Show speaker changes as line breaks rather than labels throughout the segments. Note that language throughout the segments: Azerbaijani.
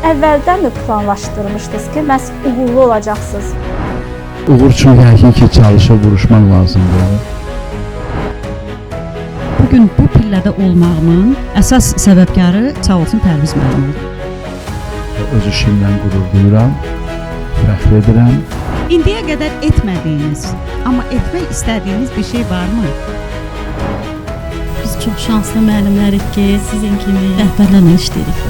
əvvəldən mi planlaşdırmışdınız ki, məhz uğurlu olacaqsınız?
Uğur üçün yəqin ki, çalışıb vuruşmaq lazımdır.
Bugün bu pillədə olmağımın əsas səbəbkarı sağ olsun Pərviz müəllim oldu.
Öz işimlə qürur duyuram, fəxr edirəm.
İndiyə qədər etmədiyiniz, amma etmək istədiyiniz bir şey varmı?
Biz çox şanslı müəllimlərik ki, sizin kimi rəhbərlərlə işləyirik.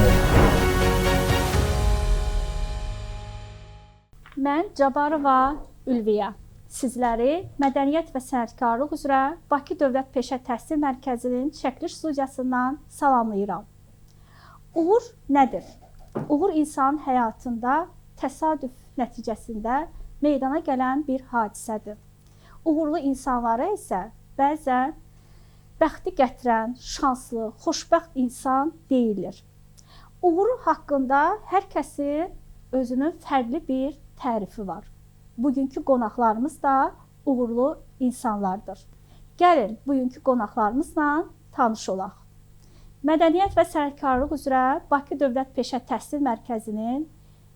Mən Cabarova Ülviyə. Sizləri Mədəniyyət və Sənətkarlıq üzrə Bakı Dövlət Peşə Təhsil Mərkəzinin çəkiliş studiyasından salamlayıram. Uğur nədir? Uğur insanın həyatında təsadüf nəticəsində meydana gələn bir hadisədir. Uğurlu insanlara isə bəzən bəxti gətirən, şanslı, xoşbəxt insan deyilir. Uğur haqqında hər kəsin özünün fərqli bir tərifi var. Bugünkü qonaqlarımız da uğurlu insanlardır. Gəlin, bugünkü qonaqlarımızla tanış olaq. Mədəniyyət və Sənətkarlıq üzrə Bakı Dövlət Peşə Təhsil Mərkəzinin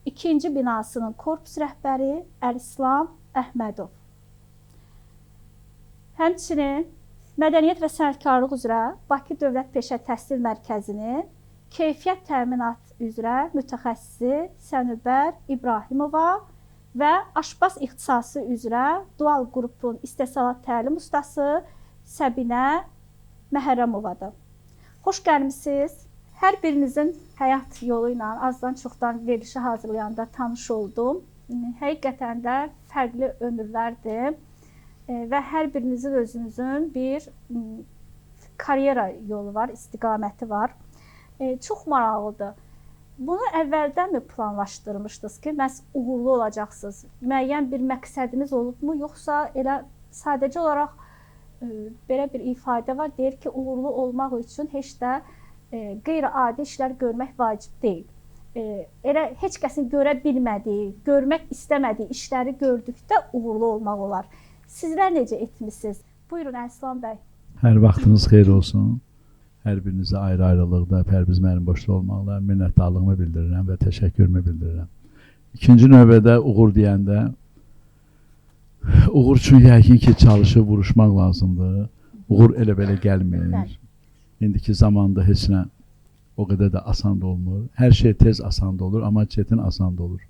2-ci binasının korpus rəhbəri Əlislam Əhmədov. Həmçinin Mədəniyyət və Sənətkarlıq üzrə Bakı Dövlət Peşə Təhsil Mərkəzinin keyfiyyət təminat üzrə mütəxəssisi Sənubər İbrahimova və aşbaz ixtisası üzrə dual qrupun istehsalat təlim ustası Səbinə Məhərrəmovadır. Xoş gəlmisiniz. Hər birinizin həyat yolu ilə azdan çoxdan verilişi hazırlayanda tanış oldum. Həqiqətən də fərqli ömürlərdir və hər birinizin özünüzün bir karyera yolu var, istiqaməti var. Çox maraqlıdır. Bunu əvvəldən mi planlaşdırmışdınız ki, məhz uğurlu olacaqsınız? Müəyyən bir məqsədiniz olubmu, yoxsa elə sadəcə olaraq belə bir ifadə var, deyir ki, uğurlu olmaq üçün heç də qeyri-adi işlər görmək vacib deyil. Elə heç kəsin görə bilmədiyi, görmək istəmədiyi işləri gördükdə uğurlu olmaq olar. Sizlər necə etmişsiniz? Buyurun Əlislam bəy.
Hər vaxtınız xeyir olsun. Hər birinizə ayrı-ayrılıqda Pərviz müəllim başda olmaqla minnətdarlığımı bildirirəm və təşəkkürümü bildirirəm. İkinci növbədə uğur deyəndə, uğur üçün yəqin ki, çalışıb vuruşmaq lazımdır. Uğur elə-belə gəlmir. İndiki zamanda heç nə o qədər də asan da olmur. Hər şey tez asan da olur, amma çətin asan da olur.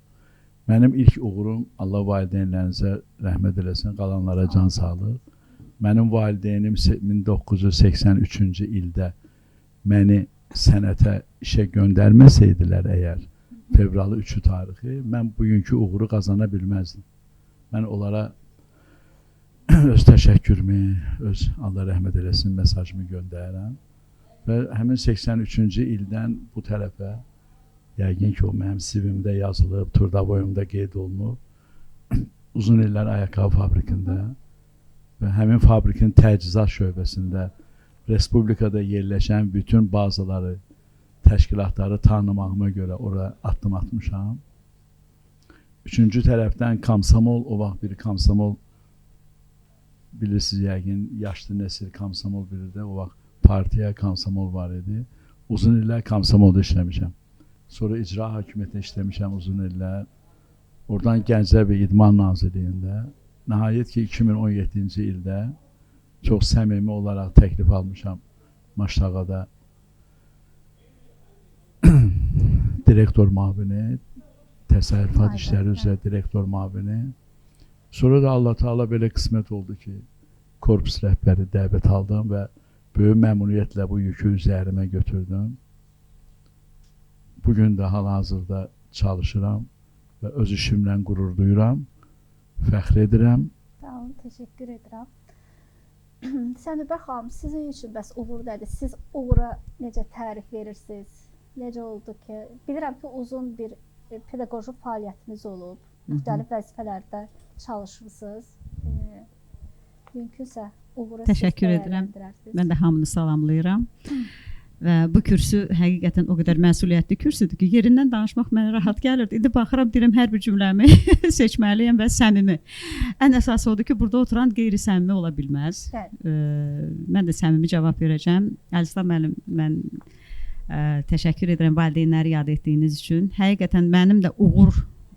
Mənim ilk uğurum, Allah valideynlərinizə rəhmət eləsin, qalanlara can sağlıq. Mənim valideynim 1983-cü ildə məni sənətə işə göndərməsəydilər əgər, fevralı 3-ü tarixi, mən bugünkü uğuru qazana bilməzdim. Mən onlara öz təşəkkürümü, öz Allah rəhmət eləsin mesajımı göndərirəm. Və həmin 83-cü ildən bu tərəfə, yəqin ki, o mənim CV-mdə yazılıb, Turdavoyumda qeyd olunub, uzun illər ayaqqabı fabrikində və həmin fabrikin təchizat şöbəsində Respublikada yerləşən bütün bazaları, təşkilatları tanımağıma görə oraya addım atmışam. Üçüncü tərəfdən Komsomol, o vaxt bir Komsomol, bilirsiniz yəqin, yaşlı nəsil Komsomol bilir də, o vaxt partiya Komsomol var idi. Uzun illər Komsomolda işləmişəm. Sonra icra hakimiyyətində işləmişəm uzun illər. Oradan Gənclər və İdman Nazirliyində. Nəhayət ki, 2017-ci ildə çox səmimi olaraq təklif almışam Maştağada direktor müavini, təsərrüfat işləri üzrə direktor müavini. Sonra da Allah Teala belə qismət oldu ki, korpus rəhbəri dəvət aldım və böyük məmnuniyyətlə bu yükü üzərimə götürdüm. Bugün də hal-hazırda çalışıram və öz işimlə qürur duyuram, fəxr edirəm.
Sağ olun, təşəkkür edirəm. Sənubər xanım, sizin üçün bəs uğur nədir? Siz uğura necə tərif verirsiniz? Necə oldu ki, bilirəm ki, uzun bir pedaqoji fəaliyyətiniz olub, müxtəlif vəzifələrdə çalışmısınız. Mümkünsə uğura
Təşəkkür edirəm. Mən də hamını salamlayıram. Və bu kürsü həqiqətən o qədər məsuliyyətli kürsüdür ki, yerindən danışmaq mənə rahat gəlirdi. İndi baxıram, deyirəm, hər bir cümləmi seçməliyəm və səmimi. Ən əsası odur ki, burada oturan qeyri-səmimi ola bilməz. Mən də səmimi cavab verəcəm. Əlislam müəllim, mən Təşəkkür edirəm valideynləri yad etdiyiniz üçün. Həqiqətən mənim də uğur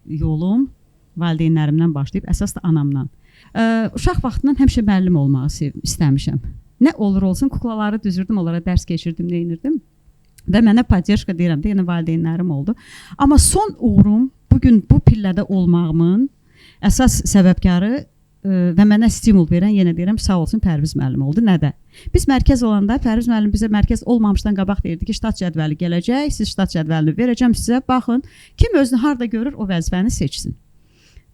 yolum valideynlərimdən başlayıb, əsas da anamdan. Uşaq vaxtından həmişə müəllim olmağı istəmişəm. Nə olur olsun kuklaları düzürdüm, onlara dərs keçirdim, neyinirdim. Və mənə podдержка deyirəm də, yəni valideynlərim oldu. Amma son uğurum bugün bu pillədə olmağımın əsas səbəbkarı və mənə stimul verən, yenə deyirəm, sağ olsun Pərviz müəllim oldu. Nədə? Biz mərkəz olanda Pərviz müəllim bizə mərkəz olmamışdan qabaq deyirdi ki, ştat cədvəli gələcək, siz ştat cədvəlini verəcəm sizə, baxın, kim özünü harda görür o vəzifəni seçsin.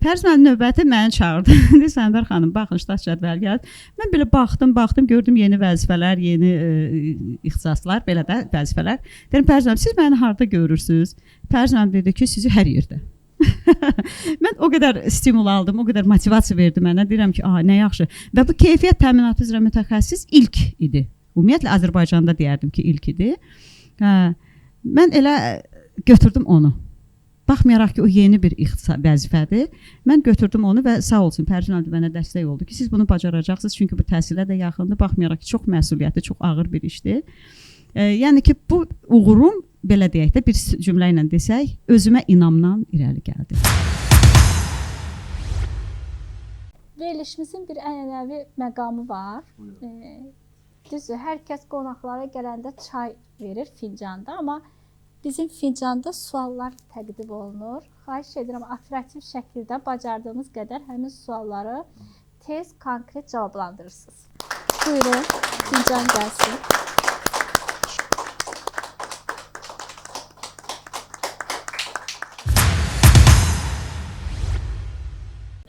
Pərviz müəllim növbəti məni çağırdı. Dedi, Sənbər xanım, baxın, ştat cədvəli gəldi. Mən belə baxdım, gördüm yeni vəzifələr, yeni ixtisaslar, belə də vəzifələr. Dedim, Pərviz müəllim, siz məni harda görürsünüz? Pərviz müəllim dedi ki, sizi hər yerdə. Mən o qədər stimul aldım, o qədər motivasiya verdi mənə. Deyirəm ki, nə yaxşı. Və bu keyfiyyət təminatı üzrə mütəxəssis ilk idi. Ümumiyyətlə Azərbaycanda deyərdim ki, ilk idi. Mən elə götürdüm onu. Baxmayaraq ki, o yeni bir vəzifədir. Mən götürdüm onu və sağ olsun Pərviz müəllim mənə dəstək oldu ki, siz bunu bacaracaqsınız. Çünki bu təhsilə də yaxındır. Baxmayaraq ki, çox məsuliyyətli, çox ağır bir işdir. Yəni ki, bu uğurum, belə deyək də, bir cümlə ilə desək, özümə inamla irəli gəldi.
Verilişimizin bir ənənəvi məqamı var. Düzdür, hər kəs qonaqlara gələndə çay verir fincanda, amma bizim fincanda suallar təqdim olunur. Xahiş edirəm, operativ şəkildə bacardığınız qədər həmin sualları tez, konkret cavablandırırsınız. Buyurun, fincan gəlsin.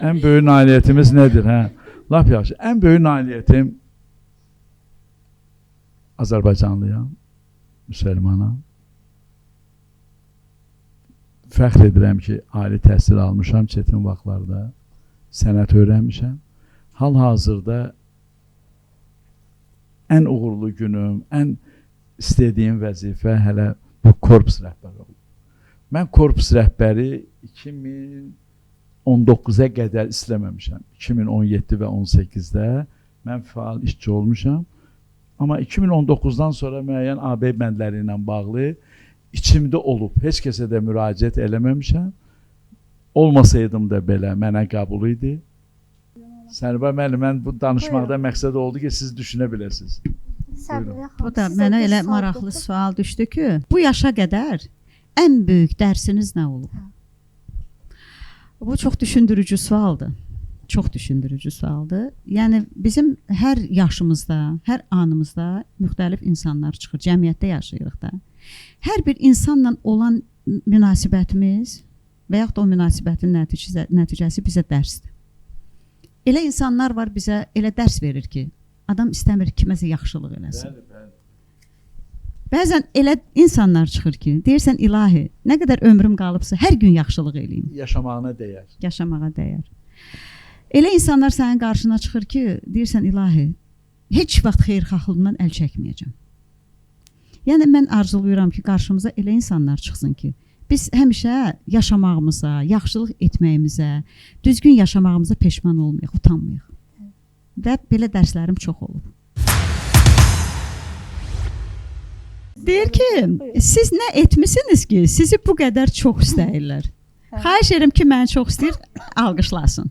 Ən böyük nailiyyətimiz nədir? Lap yaxşı. Ən böyük nailiyyətim Azərbaycanlıyam, müsəlmanam. Fəxr edirəm ki, ali təhsil almışam çətin vaxtlarda, sənət öyrənmişəm. Hal-hazırda ən uğurlu günüm, ən istədiyim vəzifə hələ bu korpus rəhbəri oldu. Mən korpus rəhbəri 2019-a qədər istəməmişəm. 2017 və 18-də mən fəal işçi olmuşam. Amma 2019-dan sonra müəyyən AB bəndləri ilə bağlı içimdə olub, heç kəsə də müraciət eləməmişəm. Olmasaydım da belə mənə qəbul idi. Sənbər müəllim, mən bu danışmaqda məqsəd oldu ki, siz düşünə biləsiniz.
Bu da mənə elə maraqlı sual düşdü ki, bu yaşa qədər ən böyük dərsiniz nə olub? Bu çox düşündürücü sualdır. Çox düşündürücü sualdır. Yəni bizim hər yaşımızda, hər anımızda müxtəlif insanlar çıxır. Cəmiyyətdə yaşayırıq da. Hər bir insanla olan münasibətimiz və yaxud da o münasibətin nəticəsi bizə dərsdir. Elə insanlar var bizə elə dərs verir ki, adam istəmir kiməsə yaxşılıq eləsin. Bəzən elə insanlar çıxır ki, deyirsən ilahi, nə qədər ömrüm qalıbsa hər gün yaxşılıq eləyim.
Yaşamağına dəyər.
Yaşamağa dəyər. Elə insanlar sənin qarşına çıxır ki, deyirsən ilahi, heç vaxt xeyirxahlığından əl çəkməyəcəm. Yəni mən arzulayıram ki, qarşımıza elə insanlar çıxsın ki, biz həmişə yaşamağımıza, yaxşılıq etməyimizə, düzgün yaşamağımıza peşman olmayaq, utanmayaq. Və belə dərslərim çox olub. Deyir ki, siz nə etmisiniz ki, sizi bu qədər çox istəyirlər. Xahiş edirəm ki, məni çox istəyir, alqışlasın.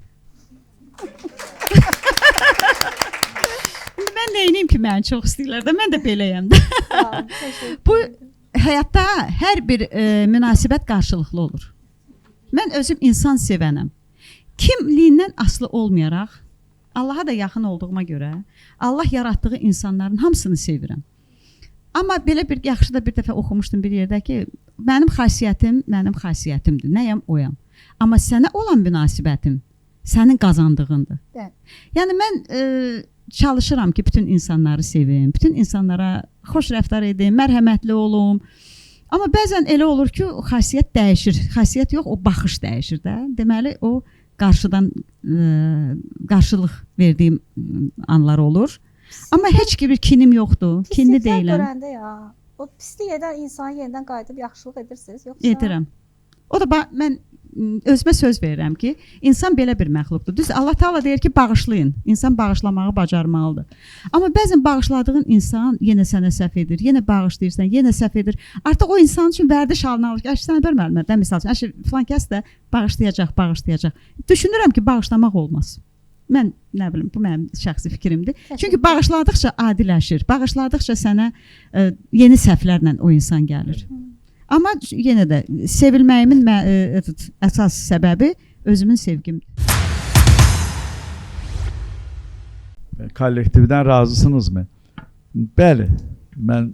Mən neyiniyim ki, məni çox istəyirlər də, mən də beləyəm də. Bu həyatda hər bir münasibət qarşılıqlı olur. Mən özüm insan sevənəm. Kimliyindən asılı olmayaraq, Allaha da yaxın olduğuma görə, Allah yaratdığı insanların hamısını sevirəm. Amma belə bir yaxşı da bir dəfə oxumuşdum bir yerdə ki, mənim xasiyyətimdir, nəyəm oyam. Amma sənə olan münasibətim sənin qazandığındır. Yəni mən çalışıram ki, bütün insanları sevim, bütün insanlara xoş rəftar edim, mərhəmətli olum. Amma bəzən elə olur ki, xasiyyət dəyişir. Xasiyyət yox, o baxış dəyişir də. Deməli, o qarşıdan qarşılıq verdiyim anlar olur. Amma heç bir kinim yoxdur. Kinli deyiləm.
Görəndə ya, o pislik edən insanı yenidən qayıdıb yaxşılıq edirsiniz, yoxsa?
Edirəm. O da mən özümə söz verirəm ki, insan belə bir məxluqdur. Düz Allah Taala deyir ki, bağışlayın. İnsan bağışlamağı bacarmalıdır. Amma bəzən bağışladığın insan yenə sənə səhv edir, yenə bağışlayırsan, yenə səhv edir. Artıq o insan üçün vərdiş halına alır ki, sən bər müəllimə, misal üçün, filan kəs də bağışlayacaq. Düşünürəm ki, bağışlamaq olmaz. Mən nə bilim, bu mənim şəxsi fikrimdir. Çünki bağışladıqca adiləşir. Bağışladıqca sənə yeni səhvlərlə o insan gəlir. Amma yenə də sevilməyimin əsas səbəbi özümün sevgimdir.
Kollektivdən razısınızmı? Bəli, mən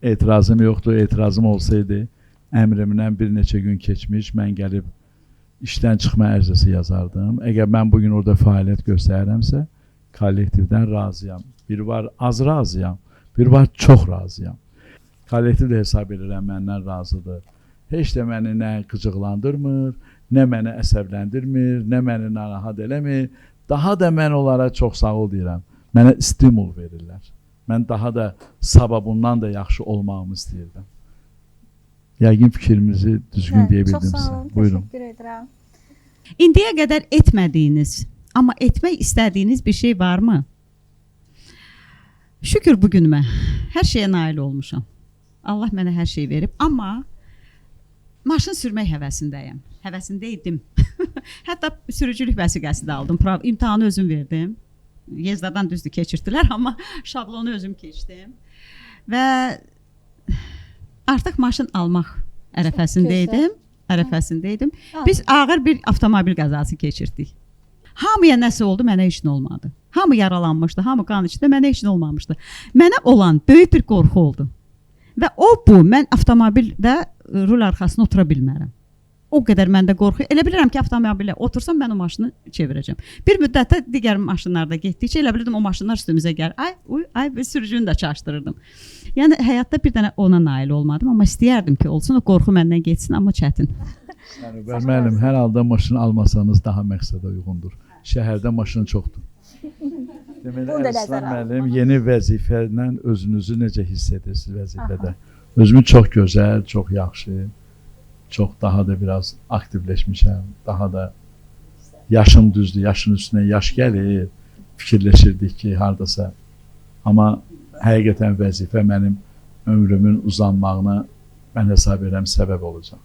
etirazım yoxdur. Etirazım olsaydı, əmrimdən bir neçə gün keçmiş, mən gəlib işdən çıxma ərizəsi yazardım. Əgər mən bugün orada fəaliyyət göstərirəmsə, kollektivdən razıyam. Bir var az razıyam, bir var çox razıyam. Kollektiv də hesab edirəm, məndən razıdır. Heç də məni nə qıcıqlandırmır, nə məni əsəbləndirmir, nə məni narahat eləmir. Daha da mən onlara çox sağ ol deyirəm. Mənə stimul verirlər. Mən daha da sabah bundan da yaxşı olmağımı istəyirdim. Yəqin fikrimizi düzgün deyə bildim sizə.
Çox sağ olun,
Buyurun.
təşəkkür edirəm.
İndiyə qədər etmədiyiniz, amma etmək istədiyiniz bir şey varmı? Şükür bugünümə hər şeyə nail olmuşam. Allah mənə hər şey verib, amma maşın sürmək həvəsindəyəm. Həvəsindəydim. Hətta sürücülük vəsiqəsi də aldım. İmtahanı özüm verdim. Yezdadan düzdür keçirtdilər, amma şablonu özüm keçdim. Və artıq maşın almaq ərəfəsindəydim. Biz ağır bir avtomobil qəzası keçirdik. Hamıya nəsə oldu, mənə heç nə olmadı. Hamı yaralanmışdı, hamı qan içində, mənə heç nə olmamışdı. Mənə olan böyük bir qorxu oldu. Və mən avtomobildə rul arxasına otura bilmərəm. O qədər məndə qorxu. Elə bilirəm ki, avtomobilə otursam mən o maşını çevirəcəm. Bir müddətdə digər maşınlarda getdikcə elə bilirdim o maşınlar üstümüzə gəlir. Ay, sürücünü də çaşdırırdım. Yəni həyatda bir dənə ona nail olmadım, amma istəyərdim ki, olsun, o qorxu məndən getsin, amma çətin.
Müəllim, hər halda maşın almasanız daha məqsədə uyğundur. Şəhərdə maşın çoxdur. Deməli, Əlislam müəllim, yeni vəzifələ özünüzü necə hiss edirsiniz vəzifədə? Özümü çox gözəl, çox yaxşı, çox daha da biraz aktivləşmişəm, daha da yaşım düzdür, yaşın üstünə yaş gəlir, fikirləşirdik ki, hardasa. Amma həqiqətən vəzifə mənim ömrümün uzanmağına mən hesab edirəm səbəb olacaq.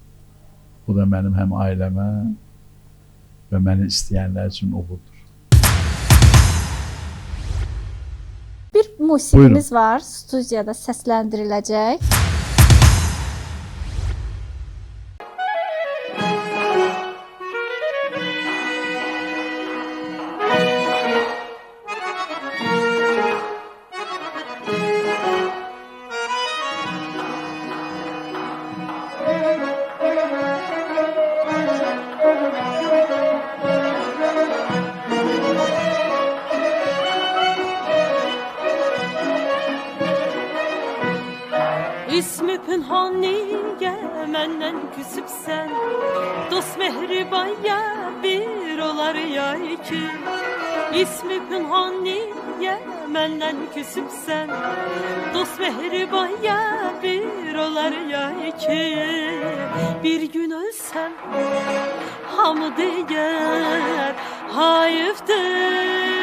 Bu da mənim həm ailəmə və məni istəyənlər üçün uğurdur.
Bir musiqimiz var, studiyada səsləndiriləcək.
İsmi pünhaniye məndən küsübsən, dost mehribaya bir olar ya iki. İsmi pünhaniye məndən küsübsən, dost mehribaya bir olar ya iki. Bir gün ölsəm, hamı deyər hayıfdır.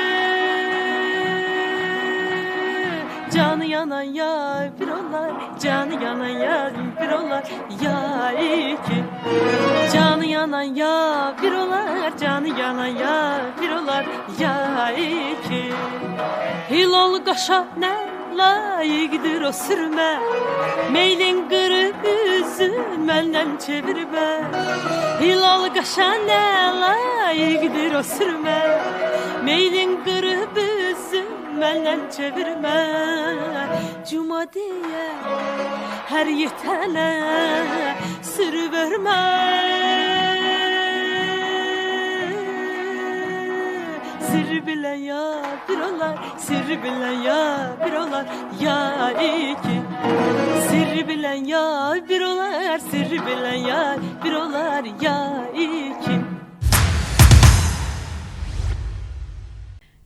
Canı yanan yar bir olar, canı yanan yar bir olar ya iki. Canı yanan yar bir olar, canı yanan yar bir olar ya iki. Hilal qaşa nə layiqdir o sürmə, meylin qırıb üzün məndən çevirmə. Hilal qaşa nə layiqdir o sürmə, meylin qırıb üzün məndən çevirmə. Cuma deyə hər yetənə sür vermə. Sir bilən ya bir olar, sir bilən ya bir olar ya iki. Sir bilən ya bir olar, sir bilən ya bir olar ya iki.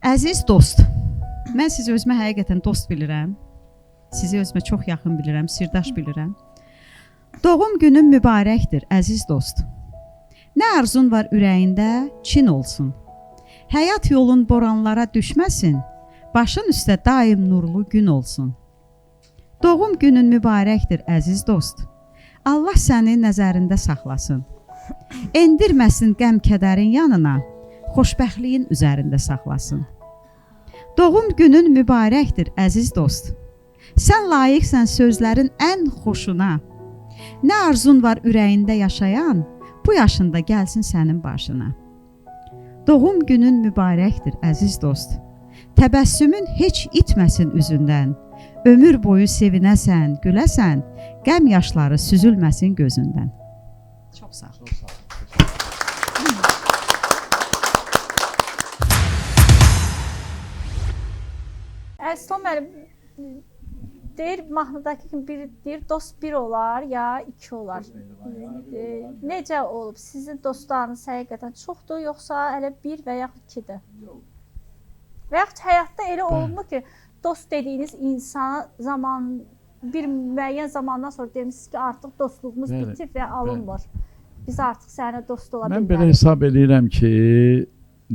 Əziz dost, mən sizi özümə həqiqətən dost bilirəm. Sizi özümə çox yaxın bilirəm, sirdaş bilirəm. Doğum günün mübarəkdir, əziz dost. Nə arzun var ürəyində, Çin olsun. Həyat yolun boranlara düşməsin, başın üstə daim nurlu gün olsun. Doğum günün mübarəkdir əziz dost. Allah səni nəzərində saxlasın. Endirməsin qəm-kədərin yanına, xoşbəxtliyin üzərində saxlasın. Doğum günün mübarəkdir əziz dost. Sən layiqsən sözlərin ən xoşuna. Nə arzun var ürəyində yaşayan, bu yaşında gəlsin sənin başına. Doğum günün mübarəkdir əziz dost. Təbəssümün heç itməsin üzündən. Ömür boyu sevinəsən, güləsən, qəm yaşları süzülməsin gözündən. Çox sağ ol.
Əslan müəllim deyir mahnıdakı kimi bir deyir dost bir olar ya iki olar. Necə olub? Sizin dostlarınız həqiqətən çoxdur yoxsa elə bir və yaxud ikidir? Və yaxud həyatda elə olubmu ki, dost dediyiniz insana bir müəyyən zamandan sonra demişsiniz ki, artıq dostluğumuz bitib və alınmır. Biz artıq səninlə dost ola bilmərik.
Mən belə hesab edirəm ki,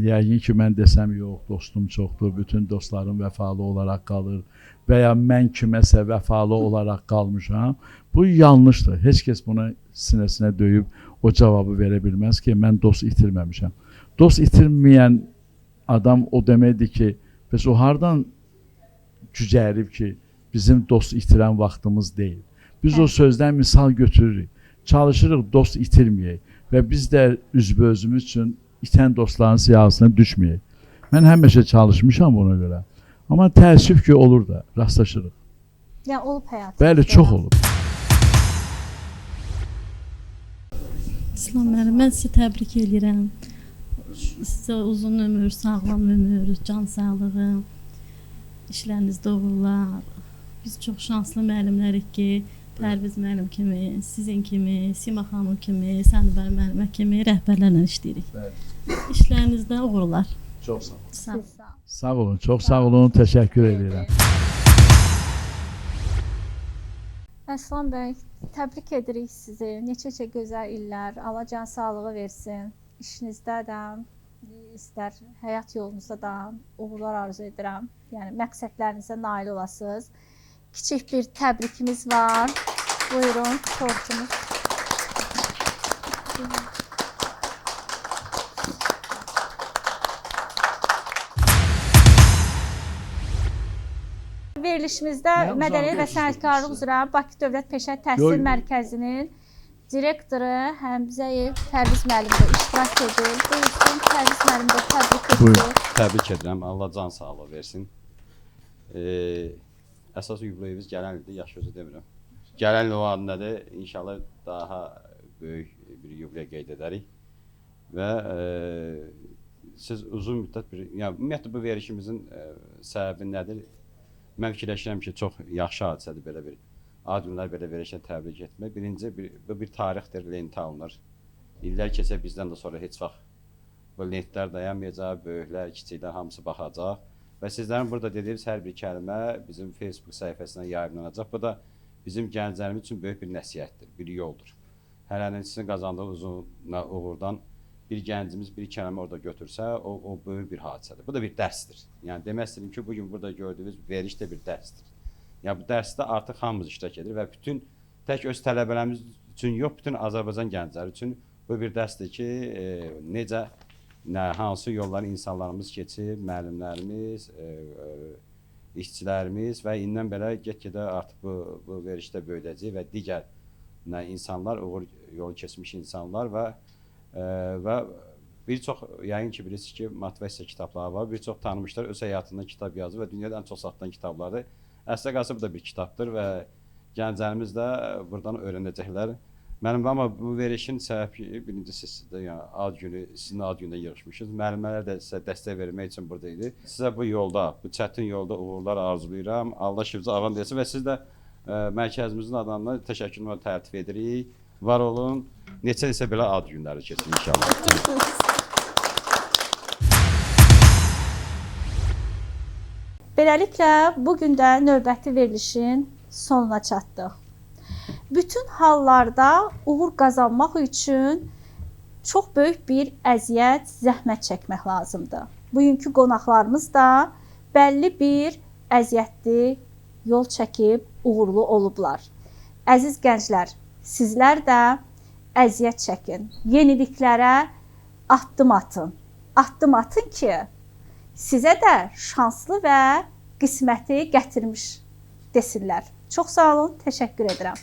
yəqin ki, mən desəm yox, dostum çoxdur, bütün dostlarım vəfalı olaraq qalır və ya mən kiməsə vəfalı olaraq qalmışam. Bu yanlışdır. Heç kəs buna sinəsinə döyüb o cavabı verə bilməz ki, mən dost itirməmişəm. Dost itirməyən adam o deməkdir ki, bəs o hardan cücərib ki, bizim dost itirən vaxtımız deyil. Biz o sözdən misal götürürük, çalışırıq dost itirməyək və biz də üzbözümüz üçün itən dostların siyahısına düşməyək. Mən həmişə çalışmışam buna görə. Amma təəssüf ki, olur da, rastlaşırıq.
Yəni, olub həyatımızda.
Bəli, çox olub.
İslam müəllim, mən sizi təbrik edirəm. Sizə uzun ömür, sağlam ömür, can sağlığı, işlərinizdə uğurlar. Biz çox şanslı müəllimlərik ki, Pərviz müəllim kimi, sizin kimi, Sima xanım kimi, Sənubər müəllimə kimi rəhbərlərlə işləyirik. İşlərinizdə uğurlar.
Çox sağ olun.
Sağ olun.
Sağ olun, çox sağ olun, təşəkkür edirəm.
Əslan bəy, təbrik edirik sizi. Neçə gözəl illər, Allah can sağlığı versin. İşinizdə də, istər həyat yolunuzda da uğurlar arzu edirəm. Yəni, məqsədlərinizə nail olasınız. Kiçik bir təbrikimiz var. Buyurun, tortumuz. Verilişimizdə Mədəniyyət və Sənətkarlıq üzrə Bakı Dövlət Peşə Təhsil Mərkəzinin direktoru Həmzəyev Pərviz müəllim də iştirak edir. Buyursun, Pərviz müəllim də təbrik edir.
Təbrik edirəm, Allah can sağlığı versin. Əsas yubileyimiz gələn ildir, yaş özü demirəm. Gələn il o adındadır, inşallah daha böyük bir yubiley qeyd edərik. Və siz uzun müddət yəni ümumiyyətlə bu verilişimizin səbəbi nədir? Mən fikirləşirəm ki, çox yaxşı hadisədir belə bir ad günlər belə verilişə təbrik etmək. Birinci, bu bir tarixdir, lent alınır. İllər keçə bizdən də sonra heç vaxt bu lentlər dayanmayacaq, böyüklər, kiçiklər hamısı baxacaq. Və sizlərin burada dediyiniz hər bir kəlmə bizim Facebook səhifəsindən yayımlanacaq. Bu da bizim gənclərimiz üçün böyük bir nəsihətdir, bir yoldur. Hələnin sizin qazandığı uzun uğurdan bir gəncimiz bir kəlmə orada götürsə, o böyük bir hadisədir. Bu da bir dərsdir. Yəni demək istəyirəm ki, bugün burada gördüyünüz veriliş də bir dərsdir. Yəni bu dərsdə artıq hamımız iştirak edir və bütün tək öz tələbələrimiz üçün yox, bütün Azərbaycan gəncləri üçün bu bir dərsdir ki, necə hansı yolları insanlarımız keçib, müəllimlərimiz, işçilərimiz və indən belə get-gedə artıq bu verişdə böyüdəcək və digər insanlar, uğur yolu keçmiş insanlar və bir çox, yəqin ki, bilirsiniz ki, motivasiya kitabları var, bir çox tanımışlar, öz həyatından kitab yazır və dünyada ən çox satılan kitablardır. Əslində qalsa bu da bir kitabdır və gənclərimiz də buradan öyrənəcəklər. Mənim amma bu verilişin səbəbi birincisi sizdə, yəni ad günü, sizin ad günündə yığışmışsınız. Müəllimlər də sizə dəstək vermək üçün burada idi. Sizə bu yolda, bu çətin yolda uğurlar arzulayıram. Allah şifacı avam versin və siz də mərkəzimizin adına təşəkkürümü tərtib edirik. Var olun. Neçə belə ad günləri keçsin inşallah.
Beləliklə, bugün də növbəti verilişin sonuna çatdıq. Bütün hallarda uğur qazanmaq üçün çox böyük bir əziyyət, zəhmət çəkmək lazımdır. Bugünkü qonaqlarımız da bəlli bir əziyyətli yol çəkib uğurlu olublar. Əziz gənclər, sizlər də əziyyət çəkin, yeniliklərə addım atın. Addım atın ki, sizə də şanslı və qisməti gətirmiş desinlər. Çox sağ olun, təşəkkür edirəm.